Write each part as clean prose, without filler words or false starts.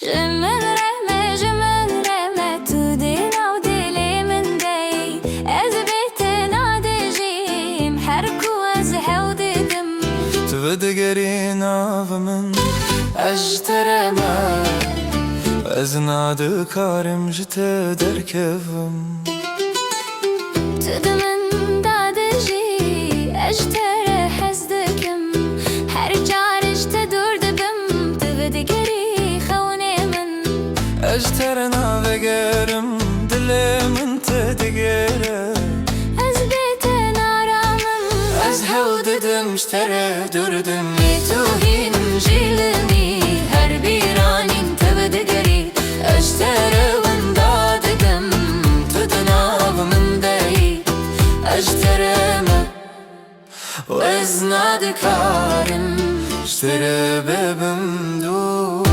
جمال تو دینا و دلی من دی از بیت نادجیم حرکو از هود دم تو دگری ناو من اجترمه از ناد کارم جت درکفم تو دمن دادجی اجتره حزدکم هر جارش تدور دبم تو دگری خونه من اجترنا بگرم دل من تدگره از بیت نارامم از هود دم اشتره دردم تو هین جیلنی هر بیرانین تو دگری اجتره وندادگم تو دناو من دی اجترمه و از ناد کارم اشتره ببم دو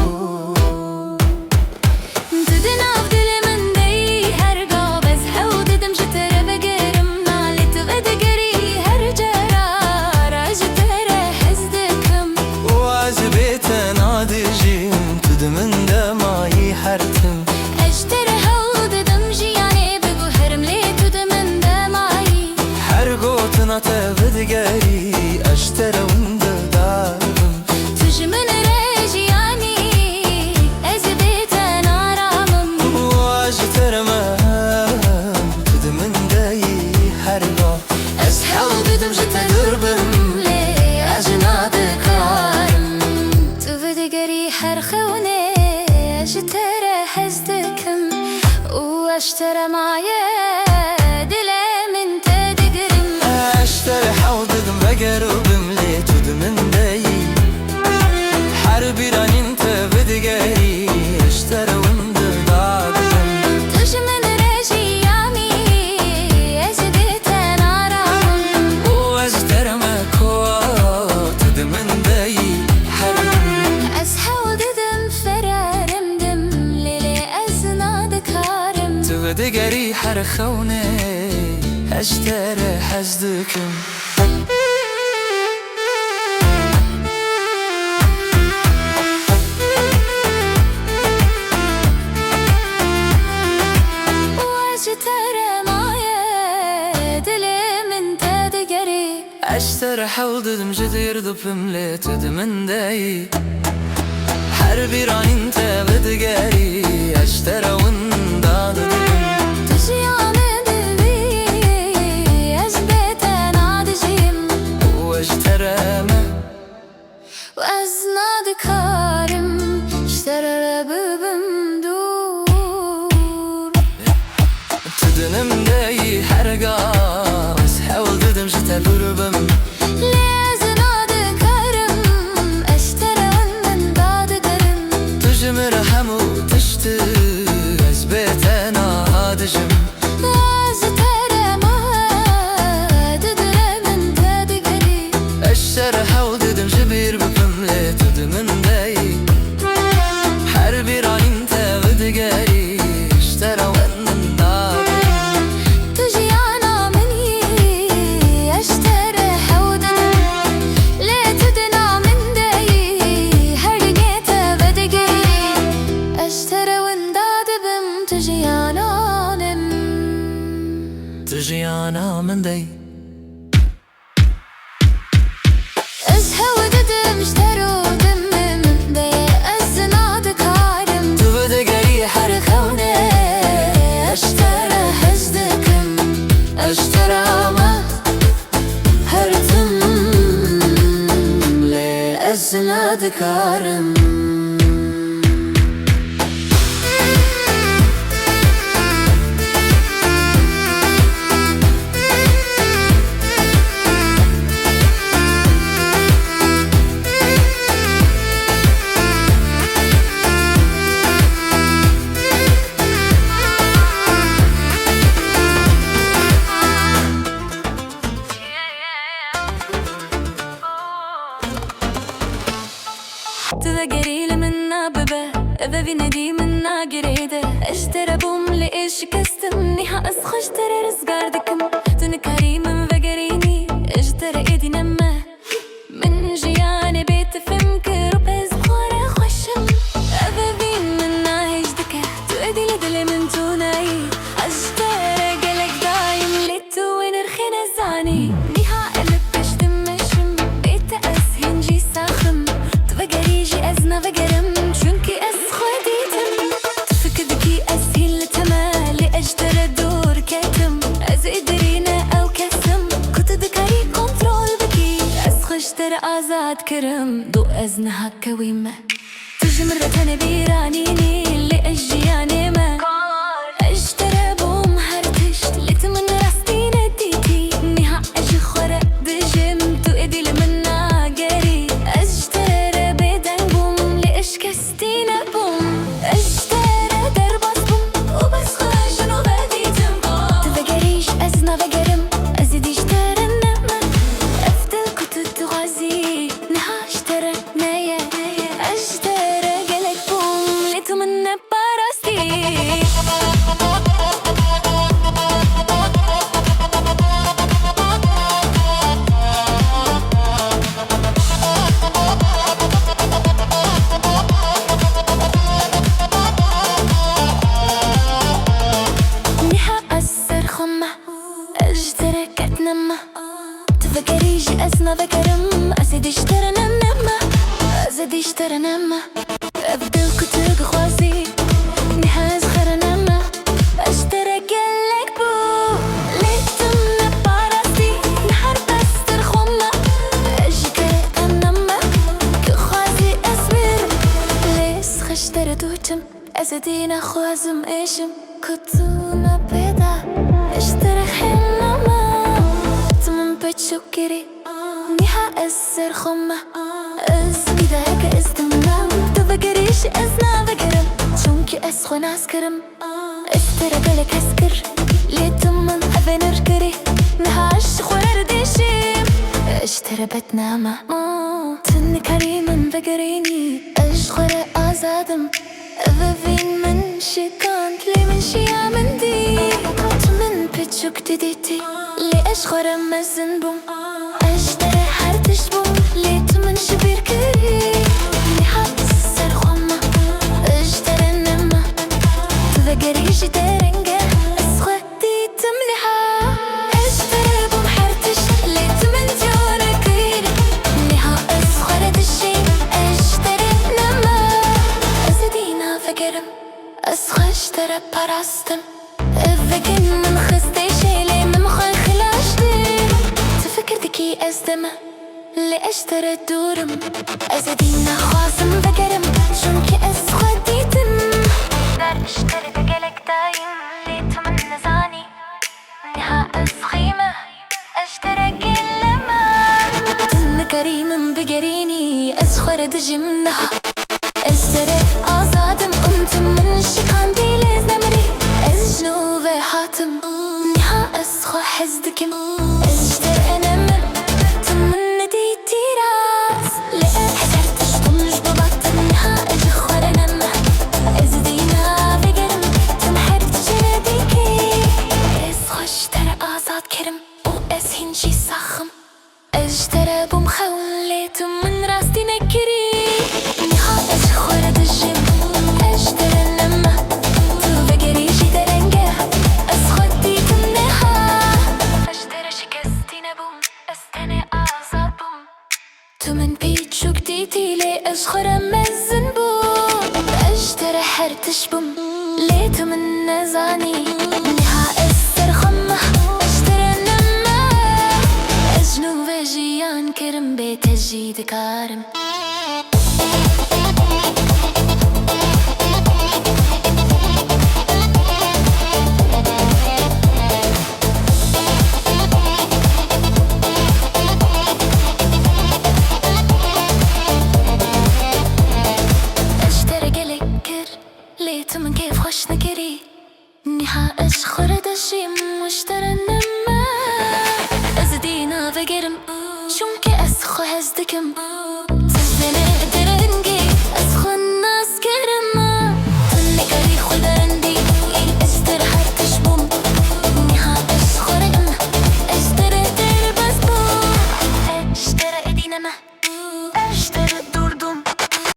تبدگری اشتر وند دارم تجمن رجیانی از بیت نارامم و اجترمه تدمن دی هرگاه از حال بدم جت دربم لی اجناد کارم تو بدگری هر خونه اجتر حزدکم و اشتر مایه بقربم لي تدمن داي حربي راني انت بدقاري اشترى وند ضاقم تجمن رجيامي ازديت نارام وازدر ماكو تدمن داي حربم اسحو ددم فرارم دم للي ازناد كارم تبدقاري حرخوني اشترى حزدكم اشتر حول ددم جدير دبم لي تدمن داي حربي راني انت بدقاري اشتر ونداد دبم تجياني دبي ازبيت نادجيم واجترمه وازناد كارم اشتر ببم دور تدنم داي حرقا حاول ددم جت دربم لازناد كارم اشترى ومن بعد درم تجمر حمو تشت از بيت انا هادجم وازترى ما تدرى من تدقري اشتر حاول ددم جبير بفم لي تدمن داي حربي راني انت بدقاري اشترى ومن دار تجيانا من دي ازهو ددم اشترو دم من دي ازناد كارم تبدقري حرخوني اشترى حزدكم اشترى ما هرتم لي ازناد كارم تذكري منا ببا إذا في ندي منا قريدة اشترى بوم لإيش كستمني حأسخ اشترى رزقاردكم تنكاري من فقريني اشترى ايدي نما من جياني بيت فمك ربز خورة خوشم إذا في من كرم دو أزنها كويمة تجي مرة تاني بيرانيني اللي أجياني ما اشترى بوم هرتشت لتمن راستي نديتي نها أجي خورا دجم تو إدي لمنا جري اشترى بدن بوم لإش كستينا بوم اشترى درباس بوم وبس خاجن وبديتم بوم تفكريش أزنا بقرم أزيدي اشترى النما أفضل كتو تغازي نها اشترى نايا اشترى قلق بوم لتمنى براستي اشترى كتنما تفكريش أسنا بكرم أزيد اشترى نما أزيد اشترى نما أبدل كتوك خوازي نحاز خرا نما اشترى قلك بو ليتمنا باراستي نحر بستر خما أجيكري أنما كخوازي أسمر ليس خشترى دوتم أزيدينا خوازم إيشم كتونا بيدا اشترى حلما تمن بتشكري نها أسر خمة أزيد هيك استمنام تفكريش أزنا بكرم شونكي أسخن عسكرم اشترى قلك أسكر لي تمن أفنر كري نها أشخ ورديشيم اشترى بتنامة تن كريم بقريني أشخر أزادم أذفين من شكانت لي من شيا من دي من بتشوك ديتي لي أشخر مزن بوم أشتري حرتش بوم لي تمن شبير كري لي حاسر خمة أشتري نما تذكريش ترنجة أسخر دي تمليها أشتري بوم حرتش لي تمن جورة كري لي أسخر دشي أشتري نما أزدينا فكرم أسخر اشترى براستم أذكن من خستي شيلي من مخي خلاشتي تفكر ذكي أزدمة اللي أشترى دورم أزدينا خاصم بكرم شونكي أسخدي تم دار اشتري بقلك دايم لي تمن نزاني نها أسخيمة أشترى كلمة تن كريم بقريني أسخر دجمنها اشتري أزادم أنتم من شكان دي لزمري أجنو حاتم نها أسخو حزدكم اشتري أنما تمن دي تيراس لأ حسرتش طمج ببطل نها أجخور أنما أزدينا بقرم تمحرت جرديكي أسخو اشتري آزاد كرم وأسهن شي صخم اشتري بمخولي تمن راستي نكري نها أجخور دجم اشتري أنما تفكريشي ترنجة أسخدي تمنها اشتري شكستينا بوم استني آزاد بوم تمن بيتشوك ديتي لي أشخر مزن بوم اشتري حرتش بوم لي تمن نزاني نها أسر خمة اشتري نما أجنو فجيان كرم بيت الجيد كارم من كيف خوش نكري نها أشخر دشيم واشترى النما أزدينا بقرم شونكي أسخو هزدكم